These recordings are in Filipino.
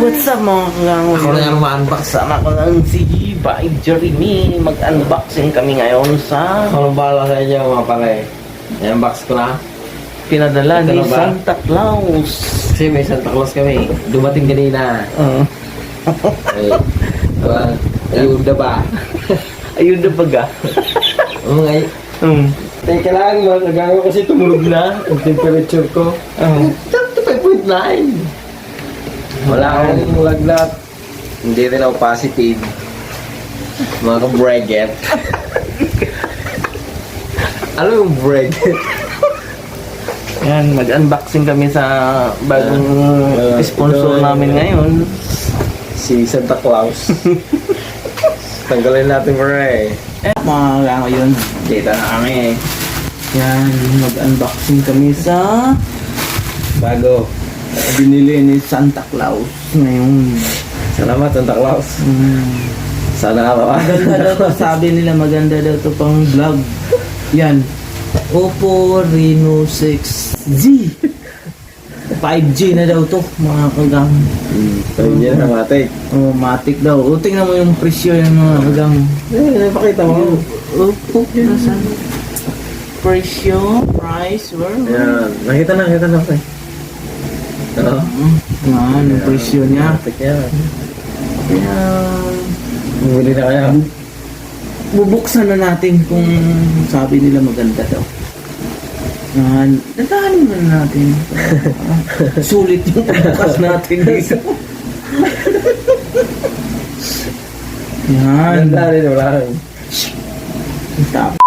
What's up mga kagang? Ako na yung ma-unbox. Sama ko lang si By Jeremy. Mag-unboxing kami ngayon sa Ako nang bahala sa inyo mga pare. I-unbox ko na. pinadala Ito ni na ba? Santa Claus. Kasi may Santa Claus kami. Dumating kanina. Ay, ayuda ba? Ayun na baga. Oo nga. Teka lang, nagagawa kasi tumulog na ang temperature ko. 35.9. Wala akong lagnat. Hindi rin ako positive. Mga ka-bracket. Ano yung bracket? Yan, mag-unboxing kami sa bagong sponsor ito, namin ngayon. Si Santa Claus. Tanggalin natin pare. Mga kagang ngayon, data na kami. Yan, mag-unboxing kami sa Bago. binili ni Santa Claus ngayon. Salamat Santa Claus. Sana araw. Maganda daw to, sabi nila maganda daw to pang vlog. Yan. Oppo Reno 6Z. 5G na daw to, mga kagang. Sabi niya na matik. Oh, matik daw. O, tingnan mo yung presyo yan mga kagang. Napakita mo. Oppo, nasan? Presyo, price, where? Ayan. Nakita na. Okay. Oo. Yan, yung presyo niya. Matik yan. Yan. Bumili na kaya. Bubuksan na natin kung sabi nila maganda daw. Yan. Dadahanin na natin. Sulit yung pagbukas natin dito. Yan. Ganda rin lang. Tap.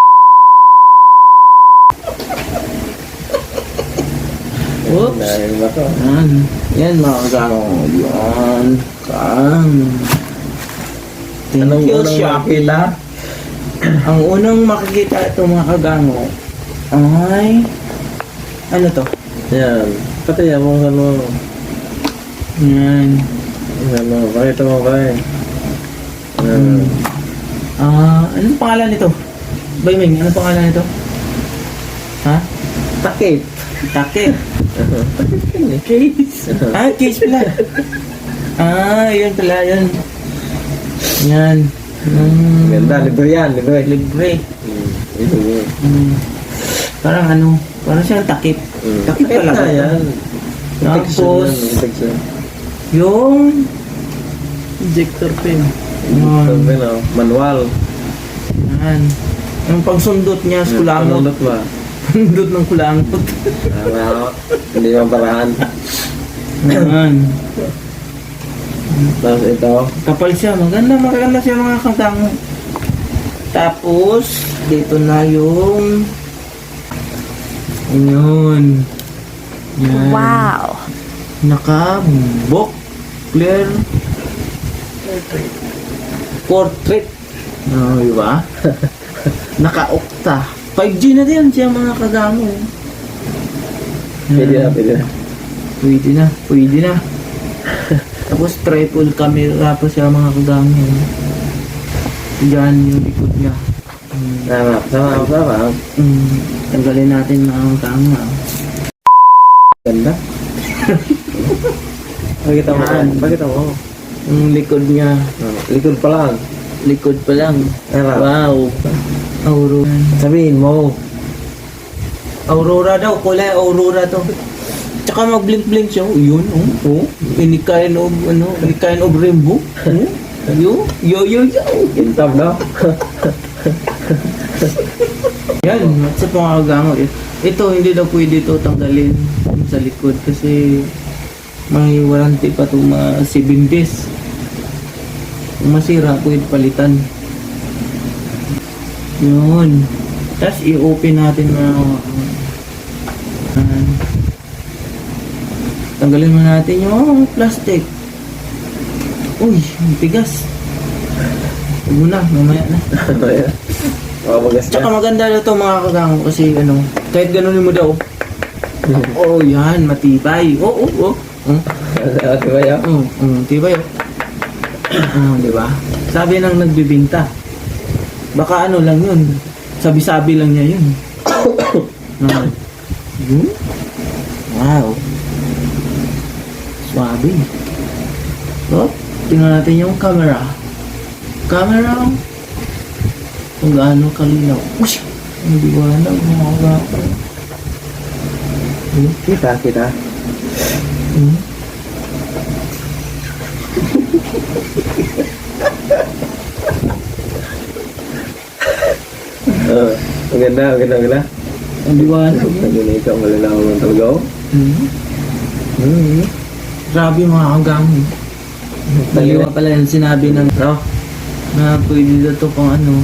Oops. Dahil ba to? Yan. Yan mga kasama ko. Yan. Kang. Thank Anong you, unang Shopee. makita? Ang unang makikita ito mga kagango ay ano to? Yan. Pati yan mo ano. Yan. Ano. Pakita mo pa eh. Yan. Anong pangalan nito? Bayming, anong pangalan nito? Ha? Takip. Takip. Case. Case pala. Yun pala yun. Yan. Ganda. Libre yan. Libre. Libre. Libre. Parang ano, parang siyang takip. Takip talaga. yan. Tapos, Protection. yung injector pin. Sabi na. Manual. Yan. Yung pagsundot niya sa kulangot. Panundot ba? Sundot ng kulangot. Hindi maparahan. Yan. Tapos ito. Kapal siya. Maganda siya mga kagamo. Tapos, dito na yung yun. Yan. Wow. Naka-book clear portrait. Diba? Naka-okta. 5G na din siya mga kagamo. Pwede na. Pwede na. Tapos triple camera pa siya mga kagamo. Diyan yung likod niya. Sama. Tanggalin natin mga kagamo. Ganda. Pakita mo. Yan. Pakita mo. Yung likod niya. Likod pa lang. Likod pa lang. Ano? Wow. Aurora. Sabihin mo. Aurora daw. Kulay Aurora to. Tsaka mag-blink-blink siya. Yun. Any kind of rainbow. Yo. Kintab na. Yan. Sa pangagagamot. Ito, hindi daw pwede ito tanggalin sa likod kasi may warranty pa itong mga 7 days. Kung masira, pwede palitan. Yun. Tapos i-open natin na tanggalin mo natin yung plastic. Uy, ang tigas. Huwag mo na, mamaya na. Makabagas Tsaka na. maganda na ito mga kagang kasi kahit ganunin mo daw. Oh, yan, matibay. Oo. Diba yan? Tibay. Di ba? Sabi ng nagbibinta. Baka ano lang yun. Sabi-sabi lang niya yun. Wow. Swabe. Oh, tingnan natin yung camera. Camera. Kung gaano kalinaw. Uy! Ang liwanag mga kagamo. Kita. Hmm? Maganda. Ang liwanag. Naging ikaw malalaman ng talaga ako. Grabe mga kagamo. Dalawa pala yung sinabi ng na pwede na to pang ano.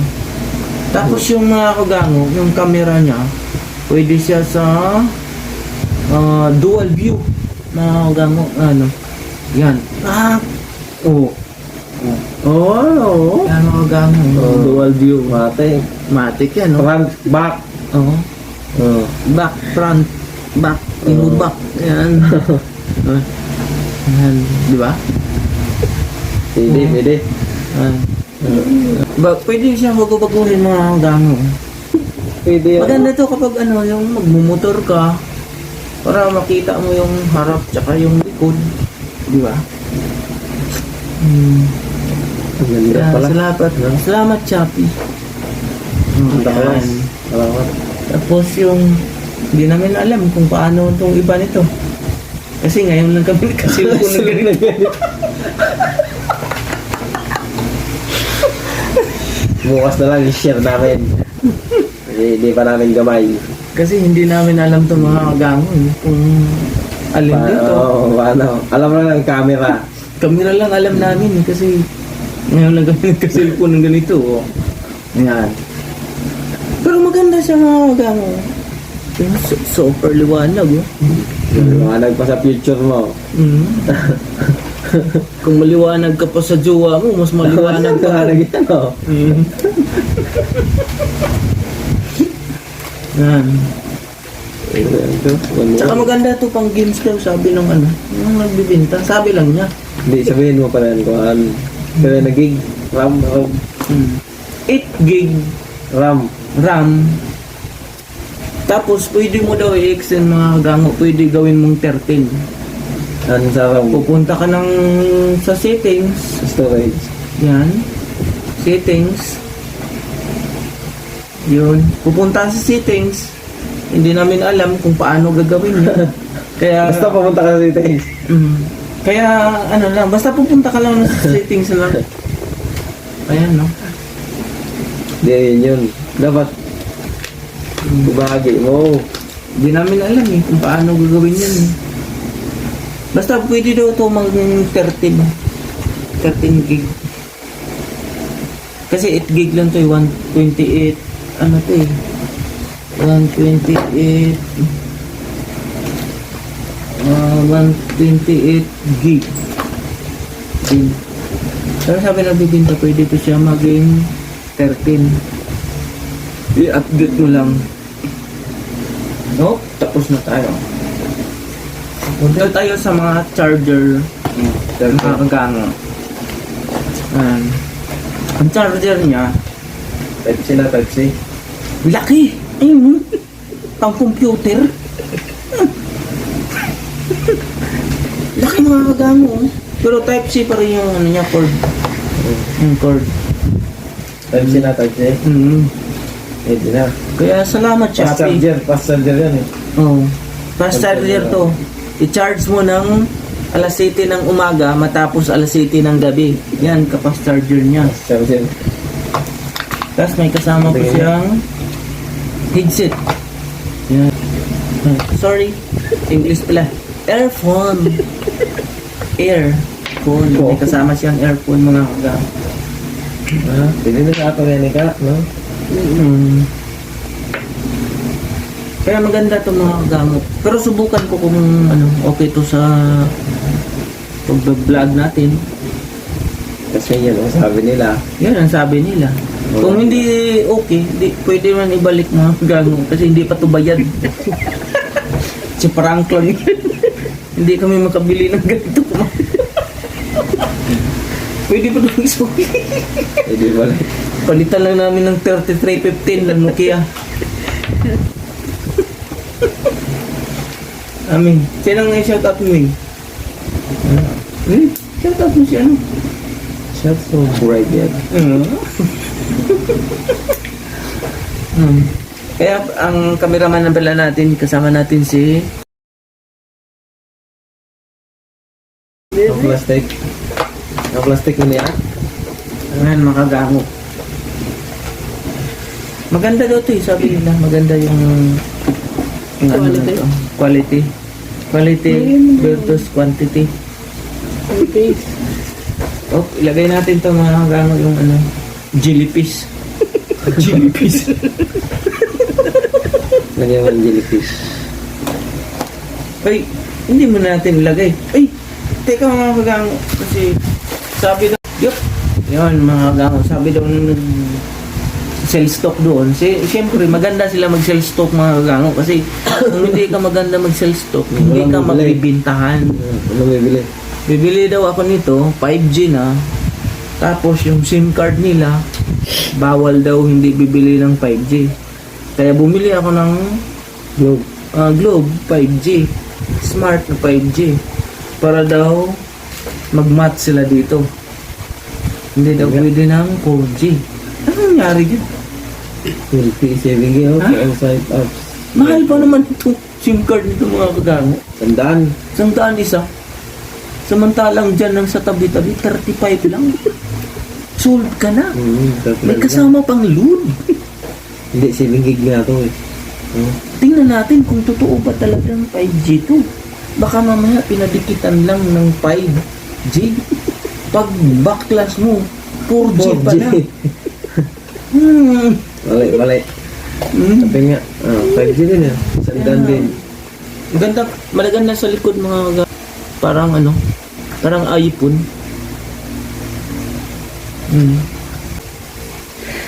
Tapos yung mga kagamo, yung camera niya, pwede siya sa dual view. Mga kagamo, ano. Yan. Oo. Oo. Yan mga kagamo. Dual view, mate. Matic yan, no? Front, back. Oo. Back, front, back, back. Yan. Yan, di ba? Pwede. Pwede siyang bago-baguhin mga kagamo. Pwede yan. Maganda to kapag ano, yung magmumotor ka para makita mo yung harap tsaka yung likod. Di ba? Maganda pala. Salamat, Chappy. Salamat. Tapos yung hindi namin alam kung paano itong iba nito. Kasi ngayon lang kami nagkasilpon ng ganito. Bukas na lang i-share namin. Hindi pa namin gamay. Kasi hindi namin alam itong mga kagamo kung alin dito. Ano? Alam mo lang ang camera. Kamera lang alam namin kasi ngayon lang kami nagkasilpon ng ganito. Yan. Pero maganda siya mga kagamo. Super liwanag. Liwanag pa sa future mo. Kung maliwanag ka pa sa jowa mo, mas maliwanag ka. Yan. Tsaka maganda to pang games daw, sabi ng ano, yung nagbibinta, sabi lang niya. Hindi, sabihin mo pa rin kung ano. Pero nag-gig, RAM. 8 gig RAM. Tapos pwede mo daw i-extend mga kagamo, pwede gawin mong 13. Ano sa RAM? Pupunta ka ng sa settings. Storage. Yan. Settings. Yun. Pupunta sa settings. Hindi namin alam kung paano gagawin yun. Kaya... Basta pumunta ka sa settings. Kaya ano lang, basta pupunta ka lang sa settings lang. Ayan, no? Hindi, yun. Dapat ibahagi mo. Hindi namin alam kung paano gagawin yun. Basta pwede daw ito mag 13 gig. Kasi 8 gig lang ito 128 ano ito 128 gig. Pero sabi na bibinta pwede ito siya maging 13. I-update mo lang. No? Tapos na tayo. Punta tayo sa mga charger. Mga kagamo. Ang charger niya, Type-C na, Type-C. laki! Ayun, pang computer. Laki mga kagamo. Pero Type-C pa rin yung ano niya, cord. Yung cord. Type-C na, Type-C. Pwede na. Kaya salamat, Fast Chappy. charger yan Oo. Fast charger to. I-charge mo ng alas 7 ng umaga matapos alas 7 ng gabi. Yan, ka-fast charger niya. Fast charger. Tapos may kasama po siyang headset. Yan. Sorry. English pala. Earphone. Earphone. May kasama siyang earphone mga kagamo. Pwede na sa ato yan ka, no? Kaya maganda itong mga kagamo. Pero subukan ko kung ano, okay to sa pag-vlog natin. Kasi yan, sabi nila. Yan ang sabi nila. Kung hindi okay, pwede man ibalik mga kagamo kasi hindi pa to bayad. Si prank lang yan. Hindi kami makabili ng ganito. Pwede pa doon isuki. Pwede ba? Palitan lang namin ng 3315 ng Nokia. Amin. Sino nga i-shout out mo Shout out mo si ano? Shot so bright yan. Kaya ang cameraman na pala natin, kasama natin si... Ang plastic. Ang plastic mo niya. Ayan, makagango. Maganda daw ito eh, sabi nila. Maganda yung Quality. Quality. Quality versus quantity. Okay. Oh, ilagay natin to mga kagango yung ano, jellyfish. Jellyfish. Lagyan mo ng jellyfish. Ay, hindi mo natin ilagay. Ay, teka mga kagango. Kasi sabi daw, yun mga kagango, sabi daw nung sell stock doon. Siyempre, maganda sila mag-sell stock mga kagango. Kasi kung hindi ka maganda mag-sell stock, hindi ka Walang bibili. magbibintahan. Ano bibili? Bibili daw ako nito, 5G na. Tapos yung SIM card nila, bawal daw hindi bibili ng 5G. Kaya bumili ako ng Globe. Globe 5G. Smart na 5G. Para daw mag-match sila dito. Hindi daw pwede ng 4G. Ano nangyari dyan? Healthy saving yun. Ha? Ang site apps. Mahal pa naman ito SIM card nito mga kagango. Tandaan. 100 isa. Samantalang dyan lang sa tabi-tabi, 35 lang. Sold ka na. May kasama pang load. Hindi, 7 gig na ito eh. Tingnan natin kung totoo ba talagang 5G to. Baka mamaya pinadikitan lang ng 5G. Pag backlash mo, 4G pala. Mali. Sabi nga, 5G din yan. Sandaan din. Ganda, malaganda sa likod mga parang ano, parang iPhone.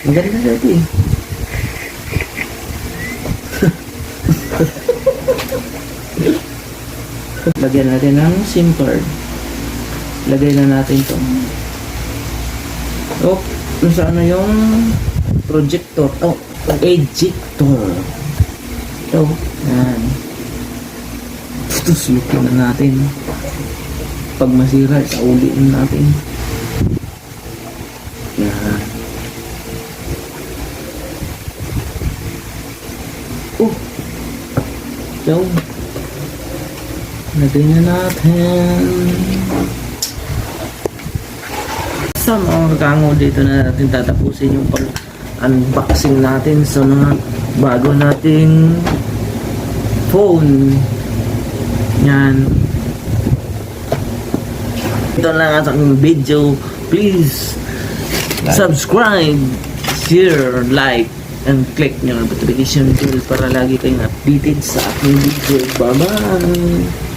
Maganda na ito eh. Lagyan natin ng SIM card. Lagay na natin to. Oh, nasa ano yung projector. Oh, ejector. Ito, yan. Ito, sulukin na natin. Pag masira, sauliin natin. Yan. Oh, ito. Lagay na natin. Sa mga kakango dito na natin tatapusin yung pag-unboxing natin sa mga bago nating phone. Yan. Ito lang ang aking video. Please subscribe, share, like, and click nyo ang notification bell para lagi kayong updated sa aking video. Bye-bye!